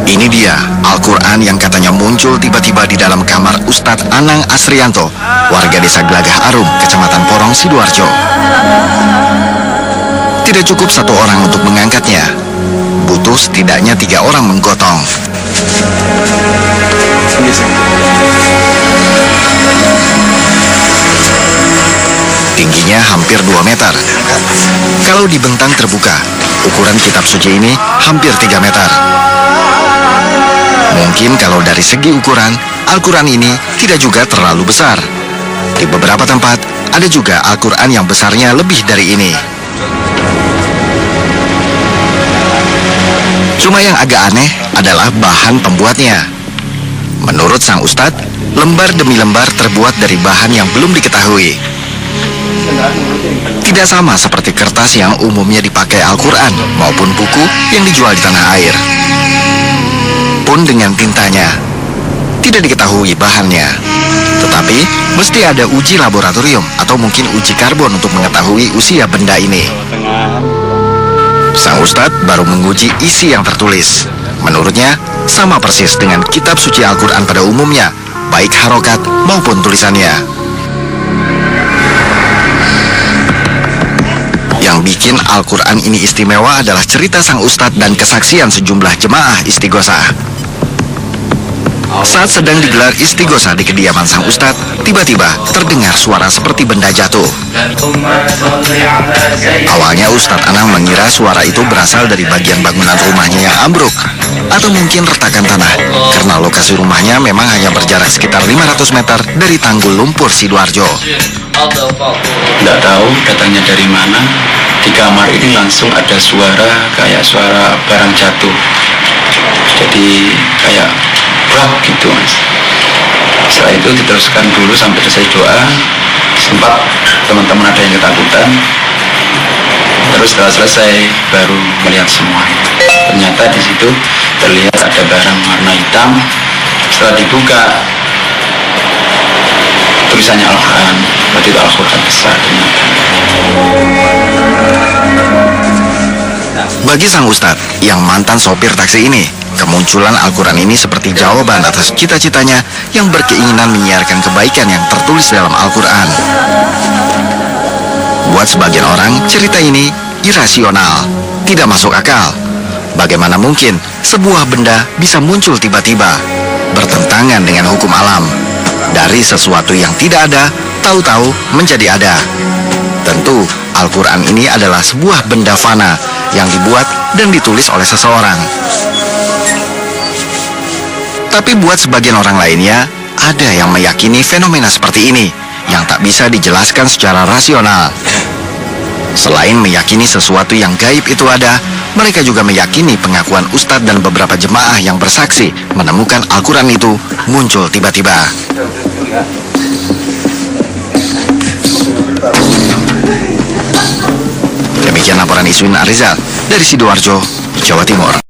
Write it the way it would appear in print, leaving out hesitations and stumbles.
Ini dia Al-Quran yang katanya muncul tiba-tiba di dalam kamar Ustadz Anang Asrianto, warga desa Glagah Arum, Kecamatan Porong, Sidoarjo. Tidak cukup satu orang untuk mengangkatnya, butuh setidaknya 3 orang menggotong. Tingginya hampir 2 meter. Kalau dibentang terbuka, ukuran kitab suci ini hampir 3 meter. Mungkin kalau dari segi ukuran, Al-Quran ini tidak juga terlalu besar. Di beberapa tempat, ada juga Al-Quran yang besarnya lebih dari ini. Cuma yang agak aneh adalah bahan pembuatnya. Menurut sang ustadz, lembar demi lembar terbuat dari bahan yang belum diketahui. Tidak sama seperti kertas yang umumnya dipakai Al-Quran maupun buku yang dijual di tanah air. Pun dengan tintanya, tidak diketahui bahannya. Tetapi, mesti ada uji laboratorium atau mungkin uji karbon untuk mengetahui usia benda ini. Sang ustadz baru menguji isi yang tertulis. Menurutnya, sama persis dengan kitab suci Al-Quran pada umumnya, baik harokat maupun tulisannya. Yang bikin Al-Quran ini istimewa adalah cerita sang ustadz dan kesaksian sejumlah jemaah istighosah. Saat sedang digelar istighosah di kediaman sang ustadz, tiba-tiba terdengar suara seperti benda jatuh. Awalnya Ustadz Anang mengira suara itu berasal dari bagian bangunan rumahnya yang ambruk, atau mungkin retakan tanah, karena lokasi rumahnya memang hanya berjarak sekitar 500 meter dari Tanggul Lumpur, Sidoarjo. Tidak tahu datangnya dari mana. Di kamar ini langsung ada suara kayak suara barang jatuh. Jadi kayak brak gitu mas. Setelah itu diteruskan dulu sampai selesai doa. Sempat teman-teman ada yang ketakutan. Terus setelah selesai baru melihat semua. Ternyata di situ terlihat ada barang warna hitam. Setelah dibuka, tulisannya Al-Quran. Berarti itu Al-Quran besar ternyata. Bagi sang ustadz yang mantan sopir taksi ini, kemunculan Al-Quran ini seperti jawaban atas cita-citanya yang berkeinginan menyiarkan kebaikan yang tertulis dalam Al-Quran. Buat sebagian orang, cerita ini irasional, tidak masuk akal. Bagaimana mungkin sebuah benda bisa muncul tiba-tiba, bertentangan dengan hukum alam. Dari sesuatu yang tidak ada, tahu-tahu menjadi ada. Tentu, Al-Quran ini adalah sebuah benda fana yang dibuat dan ditulis oleh seseorang. Tapi buat sebagian orang lainnya, ada yang meyakini fenomena seperti ini yang tak bisa dijelaskan secara rasional. Selain meyakini sesuatu yang gaib itu ada, mereka juga meyakini pengakuan ustadz dan beberapa jemaah yang bersaksi menemukan Al-Quran itu muncul tiba-tiba. Demikian laporan Iswin Arizal dari Sidoarjo, Jawa Timur.